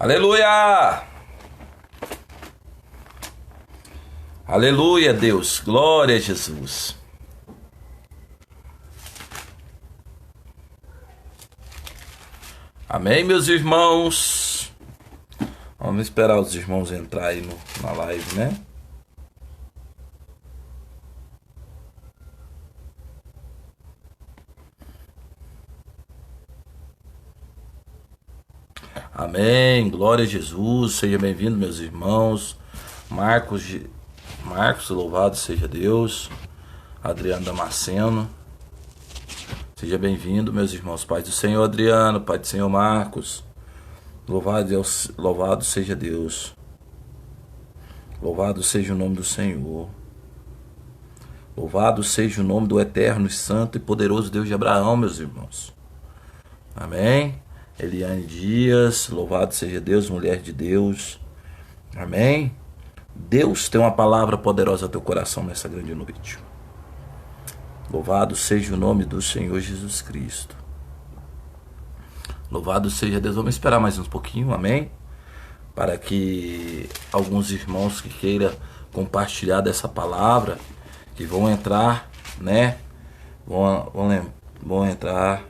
Aleluia! Aleluia, Deus. Glória a Jesus. Amém, meus irmãos? Vamos esperar os irmãos entrar aí na live, né? Amém, glória a Jesus. Seja bem-vindo, meus irmãos. Marcos, louvado seja Deus. Adriano Damasceno, seja bem-vindo, meus irmãos. Pai do Senhor Adriano, Pai do Senhor Marcos, louvado seja Deus. Louvado seja o nome do Senhor. Louvado seja o nome do eterno, santo e poderoso Deus de Abraão, meus irmãos. Amém. Eliane Dias, louvado seja Deus, mulher de Deus. Amém. Deus tem uma palavra poderosa ao teu coração nessa grande noite. Louvado seja o nome do Senhor Jesus Cristo. Louvado seja Deus. Vamos esperar mais um pouquinho, amém? Para que alguns irmãos que queiram compartilhar dessa palavra, que vão entrar, né? Vão entrar.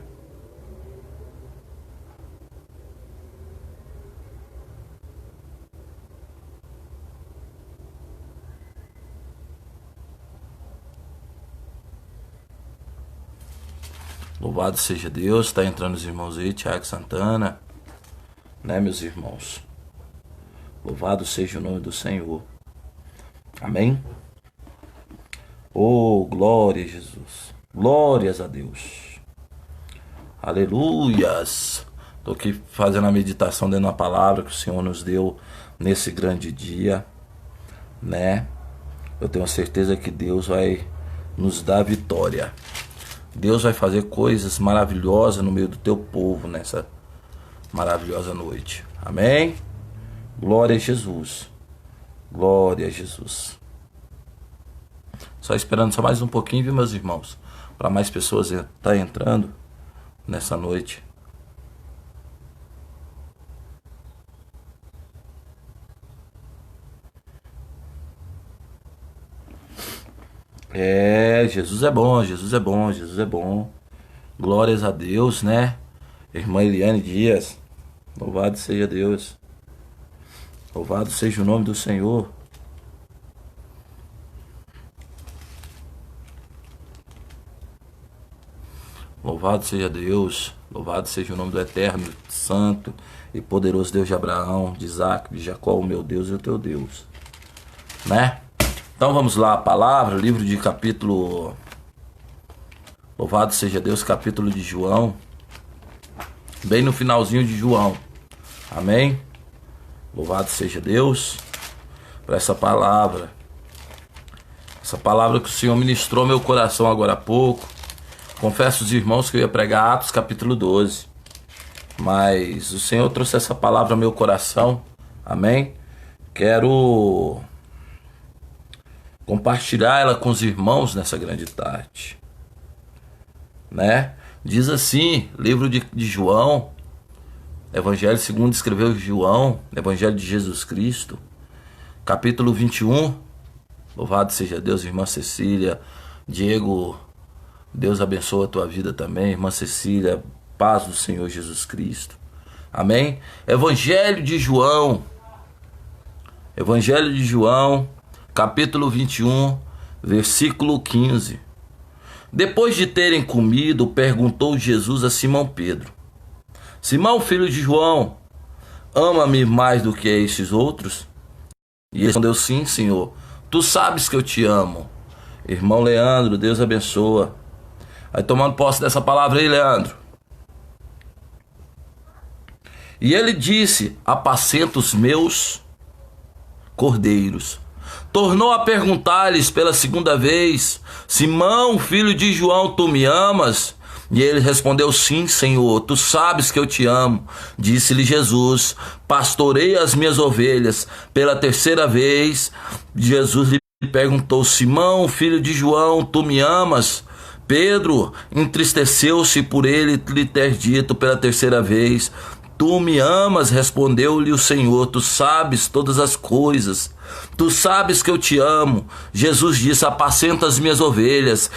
Louvado seja Deus. Está entrando os irmãos aí, Tiago Santana, né, meus irmãos? Louvado seja o nome do Senhor. Amém? Oh, glória a Jesus. Glórias a Deus. Aleluias. Estou aqui fazendo a meditação dentro da palavra que o Senhor nos deu nesse grande dia, né? Eu tenho certeza que Deus vai nos dar vitória. Deus vai fazer coisas maravilhosas no meio do teu povo nessa maravilhosa noite. Amém? Glória a Jesus. Glória a Jesus. Só esperando só mais um pouquinho, viu, meus irmãos? Para mais pessoas estar entrando nessa noite. Jesus é bom, Jesus é bom, Jesus é bom. Glórias a Deus, né? Irmã Eliane Dias, louvado seja Deus. Louvado seja o nome do Senhor. Louvado seja Deus. Louvado seja o nome do eterno, santo e poderoso Deus de Abraão, de Isaac, de Jacó, o meu Deus e o teu Deus, né? Então vamos lá, a palavra, livro de capítulo, louvado seja Deus, capítulo de João, bem no finalzinho de João, amém? Louvado seja Deus por essa palavra que o Senhor ministrou ao meu coração agora há pouco. Confesso aos irmãos que eu ia pregar Atos capítulo 12, mas o Senhor trouxe essa palavra ao meu coração, amém? Quero compartilhar ela com os irmãos nessa grande tarde, né? Diz assim, livro de João, Evangelho segundo escreveu João, Evangelho de Jesus Cristo, capítulo 21, louvado seja Deus, irmã Cecília, Diego, Deus abençoe a tua vida também, irmã Cecília, paz do Senhor Jesus Cristo, amém? Evangelho de João, capítulo 21, versículo 15. Depois de terem comido, perguntou Jesus a Simão Pedro: Simão, filho de João, ama-me mais do que esses outros? E ele respondeu: sim, Senhor, tu sabes que eu te amo. Irmão Leandro, Deus abençoa. Aí tomando posse dessa palavra aí, Leandro. E ele disse: apacenta os meus cordeiros. Tornou a perguntar-lhes pela segunda vez: Simão, filho de João, tu me amas? E ele respondeu: sim, Senhor, tu sabes que eu te amo. Disse-lhe Jesus: pastorei as minhas ovelhas. Pela terceira vez, Jesus lhe perguntou: Simão, filho de João, tu me amas? Pedro entristeceu-se por ele lhe ter dito pela terceira vez: Tu me amas, respondeu-lhe o Senhor, tu sabes todas as coisas, tu sabes que eu te amo. Jesus disse: apacenta as minhas ovelhas.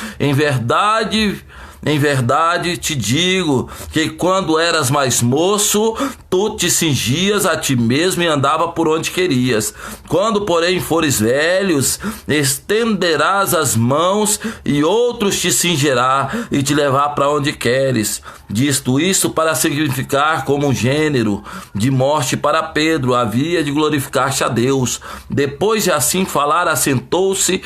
Em verdade te digo que quando eras mais moço, tu te cingias a ti mesmo e andava por onde querias. Quando, porém, fores velhos, estenderás as mãos e outros te cingirá e te levar para onde queres. Disto isso para significar como um gênero de morte para Pedro, havia de glorificar-se a Deus. Depois de assim falar, assentou-se,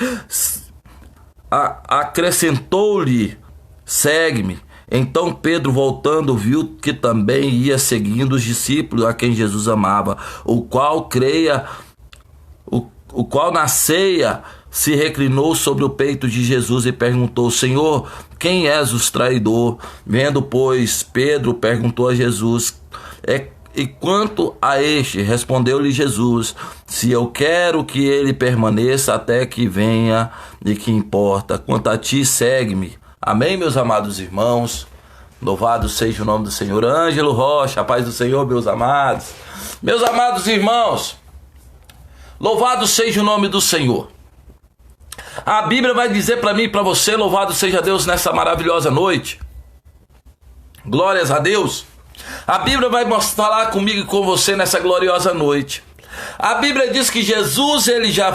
acrescentou-lhe: segue-me. Então Pedro, voltando, viu que também ia seguindo os discípulos a quem Jesus amava, o qual na ceia se reclinou sobre o peito de Jesus e perguntou: Senhor, quem és o traidor? Vendo, pois, Pedro, perguntou a Jesus: e quanto a este? Respondeu-lhe Jesus: se eu quero que ele permaneça até que venha, e que importa? Quanto a ti, segue-me. Amém, meus amados irmãos? Louvado seja o nome do Senhor. Ângelo Rocha, a paz do Senhor, meus amados. Meus amados irmãos, louvado seja o nome do Senhor. A Bíblia vai dizer para mim e para você: louvado seja Deus nessa maravilhosa noite. Glórias a Deus. A Bíblia vai falar comigo e com você nessa gloriosa noite. A Bíblia diz que Jesus, ele já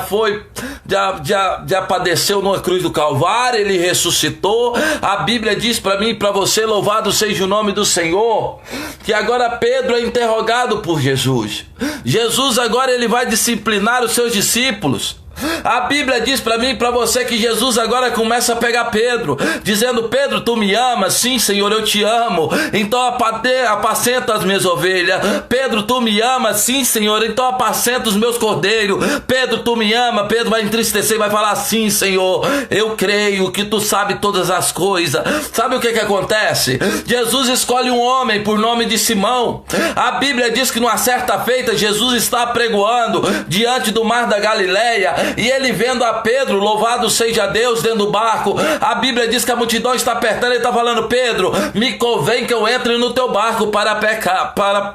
padeceu numa cruz do Calvário, ele ressuscitou. A Bíblia diz para mim e para você, louvado seja o nome do Senhor, que agora Pedro é interrogado por Jesus. Jesus agora ele vai disciplinar os seus discípulos. A Bíblia diz para mim e para você que Jesus agora começa a pegar Pedro, dizendo: Pedro, tu me amas? Sim, Senhor, eu te amo. Então apacenta as minhas ovelhas. Pedro, tu me amas? Sim, Senhor, então apacenta os meus cordeiros. Pedro, tu me amas? Pedro vai entristecer e vai falar: sim, Senhor, eu creio que tu sabe todas as coisas. Sabe o que acontece? Jesus escolhe um homem por nome de Simão. A Bíblia diz que numa certa feita Jesus está apregoando diante do mar da Galileia, e ele vendo a Pedro, louvado seja Deus, dentro do barco. A Bíblia diz que a multidão está apertando. Ele está falando: Pedro, me convém que eu entre no teu barco para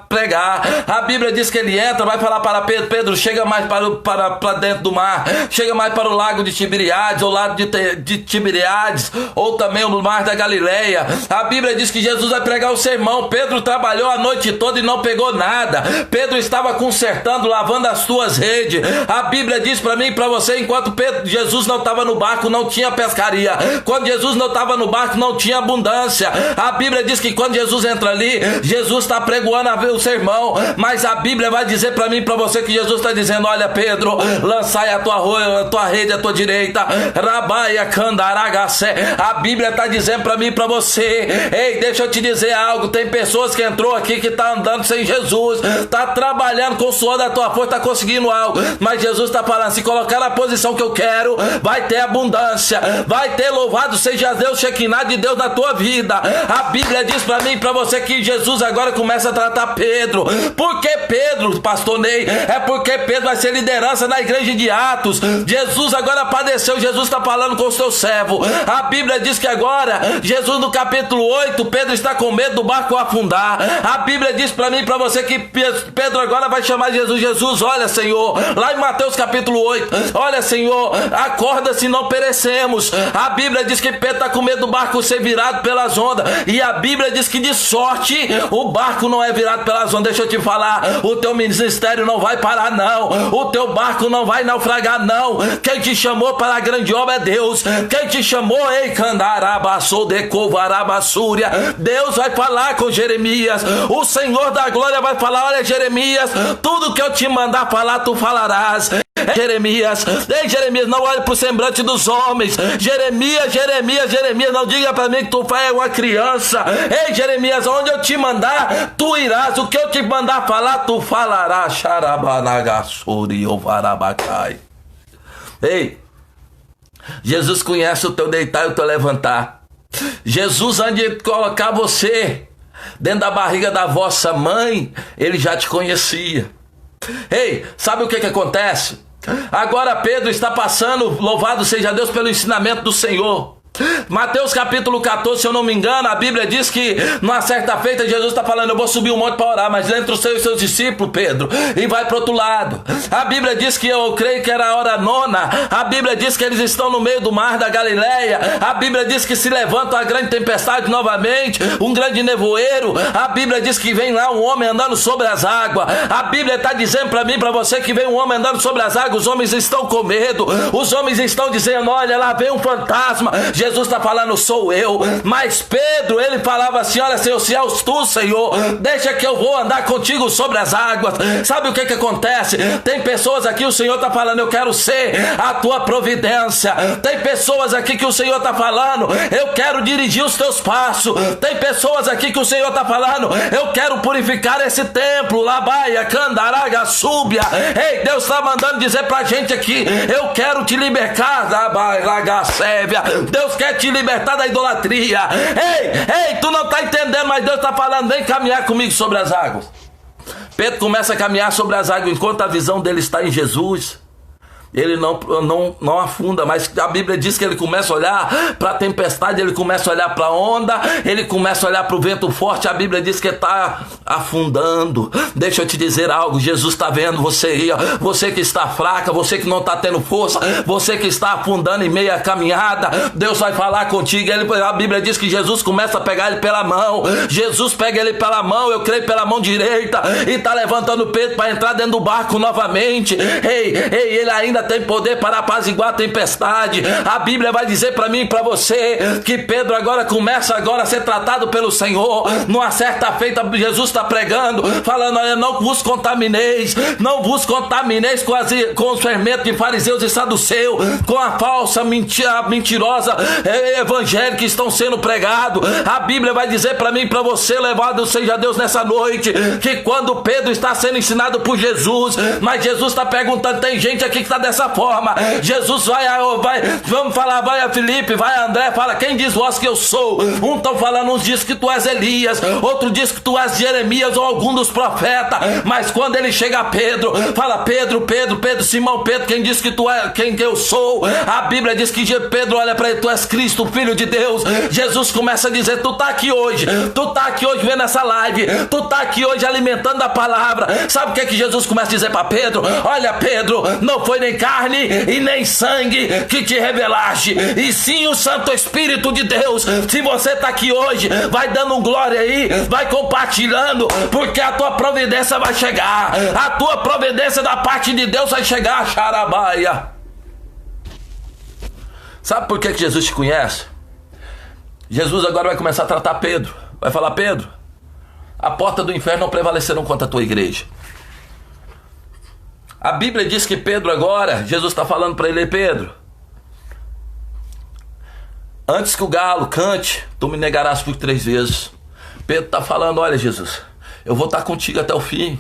pregar. A Bíblia diz que ele entra, vai falar para Pedro: Pedro, chega mais para dentro do mar, chega mais para o lago de Tiberiades, ou lado de Tiberiades, ou também o mar da Galileia. A Bíblia diz que Jesus vai pregar o sermão. Pedro trabalhou a noite toda e não pegou nada. Pedro estava consertando, lavando as suas redes. A Bíblia diz para mim e para você, enquanto Jesus não estava no barco, não tinha pescaria. Quando Jesus não estava no barco, não tinha abundância. A Bíblia diz que quando Jesus entra ali, Jesus está pregoando o sermão. Mas a Bíblia vai dizer para mim e para você que Jesus está dizendo: olha, Pedro, lançai a tua rede à tua direita. Rabaia candaragacé. A Bíblia está dizendo para mim e para você: ei, deixa eu te dizer algo. Tem pessoas que entrou aqui que está andando sem Jesus, está trabalhando com o suor da tua força, está conseguindo algo, mas Jesus está falando: se colocar na posição que eu quero, vai ter abundância, vai ter, louvado seja Deus, Shekinah de Deus na tua vida. A Bíblia diz para mim e para você que Jesus agora começa a tratar Pedro. Por que Pedro, pastor Ney? É porque Pedro vai ser liderança na igreja de Atos. Jesus agora padeceu, Jesus está falando com o seu servo. A Bíblia diz que agora, Jesus no capítulo 8, Pedro está com medo do barco afundar. A Bíblia diz para mim e para você que Pedro agora vai chamar Jesus: Jesus, olha, Senhor, lá em Mateus capítulo 8, olha, Senhor, acorda se não perecemos. A Bíblia diz que Pedro está com medo do barco ser virado pelas ondas, e a Bíblia diz que de sorte o barco não é virado pelas ondas. Deixa eu te falar, o teu ministério não vai parar não, o teu barco não vai naufragar não. Quem te chamou para a grande obra é Deus. Quem te chamou, ei, candarabassou de covarabassúria. Deus vai falar com Jeremias, o Senhor da glória vai falar: olha, Jeremias, tudo que eu te mandar falar, tu falarás. Jeremias, ei, Jeremias, não olhe para o semblante dos homens. Jeremias, não diga para mim que tu é uma criança. Ei, Jeremias, onde eu te mandar, tu irás. O que eu te mandar falar, tu falarás. Xarabanagassuri ovarabacai. Ei, Jesus conhece o teu deitar e o teu levantar. Jesus, antes de colocar você dentro da barriga da vossa mãe, ele já te conhecia. Ei, sabe o que acontece? Agora Pedro está passando, louvado seja Deus, pelo ensinamento do Senhor. Mateus capítulo 14, se eu não me engano, a Bíblia diz que numa certa feita Jesus está falando: eu vou subir um monte para orar, mas entre os seus discípulos, Pedro, e vai para outro lado. A Bíblia diz que, eu creio que era a hora nona, a Bíblia diz que eles estão no meio do mar da Galileia, a Bíblia diz que se levanta uma grande tempestade novamente, um grande nevoeiro, a Bíblia diz que vem lá um homem andando sobre as águas. A Bíblia está dizendo para mim, para você, que vem um homem andando sobre as águas. Os homens estão com medo, os homens estão dizendo: olha, lá vem um fantasma. Jesus está falando: sou eu. Mas Pedro, ele falava assim: olha, Senhor, se és tu, Senhor, deixa que eu vou andar contigo sobre as águas. Sabe o que acontece? Tem pessoas aqui, o Senhor está falando: eu quero ser a tua providência. Tem pessoas aqui que o Senhor está falando: eu quero dirigir os teus passos. Tem pessoas aqui que o Senhor está falando: eu quero purificar esse templo. Labaia, Candaraga, Súbia. Ei, Deus está mandando dizer pra gente aqui: eu quero te libertar. Labaia, Lagacévia. Deus quer te libertar da idolatria. Ei, tu não está entendendo, mas Deus está falando: vem caminhar comigo sobre as águas. Pedro começa a caminhar sobre as águas, enquanto a visão dele está em Jesus. Ele não afunda, mas a Bíblia diz que ele começa a olhar para a tempestade, ele começa a olhar para a onda, ele começa a olhar para o vento forte. A Bíblia diz que está afundando. Deixa eu te dizer algo: Jesus está vendo você aí, ó. Você que está fraca, você que não está tendo força, você que está afundando em meia caminhada, Deus vai falar contigo. A Bíblia diz que Jesus começa a pegar ele pela mão. Jesus pega ele pela mão, eu creio pela mão direita, e está levantando Pedro para entrar dentro do barco novamente. Ele ainda tem poder para apaziguar a tempestade. A Bíblia vai dizer para mim e para você que Pedro agora começa a ser tratado pelo Senhor. Numa certa feita, Jesus está pregando, falando: olha, não vos contamineis com os fermentos de fariseus e saduceus, com a falsa mentirosa evangelho que estão sendo pregado. A Bíblia vai dizer para mim e para você, louvado seja Deus nessa noite, que quando Pedro está sendo ensinado por Jesus, mas Jesus está perguntando: tem gente aqui que está dessa forma. Jesus vai, vamos falar, vai a Filipe, vai a André, fala: quem diz vós que eu sou? Um estão falando, uns diz que tu és Elias, outro diz que tu és Jeremias ou algum dos profetas. Mas quando ele chega a Pedro, fala: Pedro, Simão Pedro, quem diz que tu é, quem que eu sou? A Bíblia diz que Pedro olha para ele: tu és Cristo, Filho de Deus. Jesus começa a dizer: tu tá aqui hoje vendo essa live, tu tá aqui hoje alimentando a palavra. Sabe o que Jesus começa a dizer para Pedro? Olha, Pedro, não foi nem carne e nem sangue que te revelaste, e sim o Santo Espírito de Deus. Se você está aqui hoje, vai dando um glória aí, vai compartilhando, porque a tua providência vai chegar, a tua providência da parte de Deus vai chegar. Xarabaia. Sabe por que Jesus te conhece? Jesus agora vai começar a tratar Pedro, vai falar: Pedro, a porta do inferno não prevalecerão contra a tua igreja. A Bíblia diz que Pedro agora, Jesus está falando para ele: Pedro, antes que o galo cante, tu me negarás por 3 vezes. Pedro está falando: olha, Jesus, eu vou estar contigo até o fim.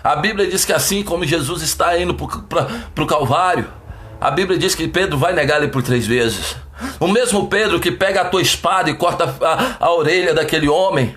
A Bíblia diz que assim como Jesus está indo para o Calvário, a Bíblia diz que Pedro vai negar ele por 3 vezes. O mesmo Pedro que pega a tua espada e corta a orelha daquele homem,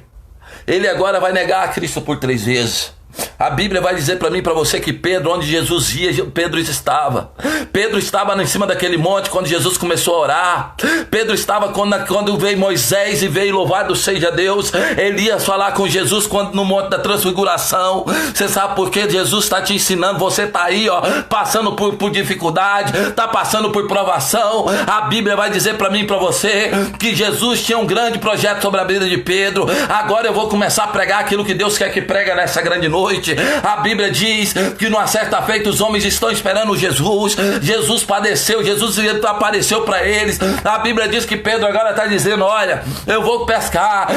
ele agora vai negar a Cristo por 3 vezes. A Bíblia vai dizer para mim e para você que Pedro, onde Jesus ia, Pedro estava. Pedro estava em cima daquele monte quando Jesus começou a orar. Pedro estava quando veio Moisés e veio, louvado seja Deus, Elias falar com Jesus no monte da transfiguração. Você sabe por que Jesus está te ensinando? Você está aí, ó, passando por dificuldade, está passando por provação. A Bíblia vai dizer para mim e para você que Jesus tinha um grande projeto sobre a vida de Pedro. Agora eu vou começar a pregar aquilo que Deus quer que prega nessa grande noite. A Bíblia diz que numa certa feita os homens estão esperando Jesus. Jesus padeceu, Jesus apareceu para eles. A Bíblia diz que Pedro agora está dizendo: olha, eu vou pescar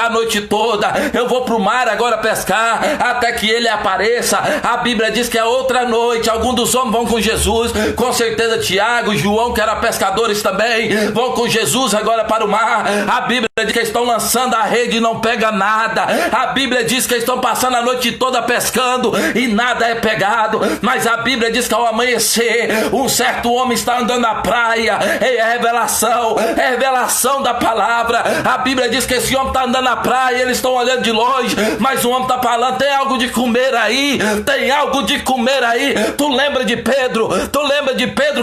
a noite toda, eu vou para o mar agora pescar, até que ele apareça. A Bíblia diz que a outra noite alguns dos homens vão com Jesus, com certeza Tiago, João, que eram pescadores também, vão com Jesus agora para o mar. A Bíblia diz que estão lançando a rede e não pega nada. A Bíblia diz que estão passando a noite toda pescando e nada é pegado. Mas a Bíblia diz que ao amanhecer, um certo homem está andando na praia. É revelação da palavra. A Bíblia diz que esse homem está andando na praia, eles estão olhando de longe, mas o homem está falando: tem algo de comer aí, tem algo de comer aí. Tu lembra de Pedro?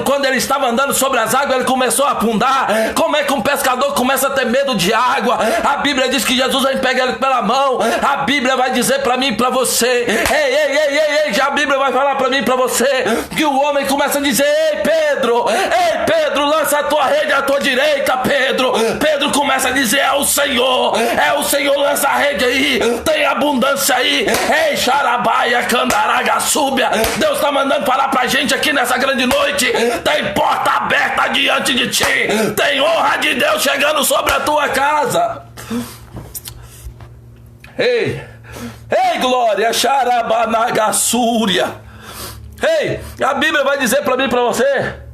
Quando ele estava andando sobre as águas, ele começou a afundar. Como é que um pescador começa a ter medo de água? A Bíblia diz que Jesus vai pegar ele pela mão. A Bíblia vai dizer para mim e para você: ei, já a Bíblia vai falar para mim e para você que o homem começa a dizer: ei Pedro, lança a tua rede à tua direita, Pedro. Pedro começa a dizer: é o Senhor, lança a rede aí, tem abundância aí. Ei, xarabaia, candaraga, súbia. Deus está mandando falar pra gente aqui nessa grande noite: tem porta aberta diante de ti, tem honra de Deus chegando sobre a tua casa. Ei, glória, xarabanagassúria. Ei, a Bíblia vai dizer para mim e para você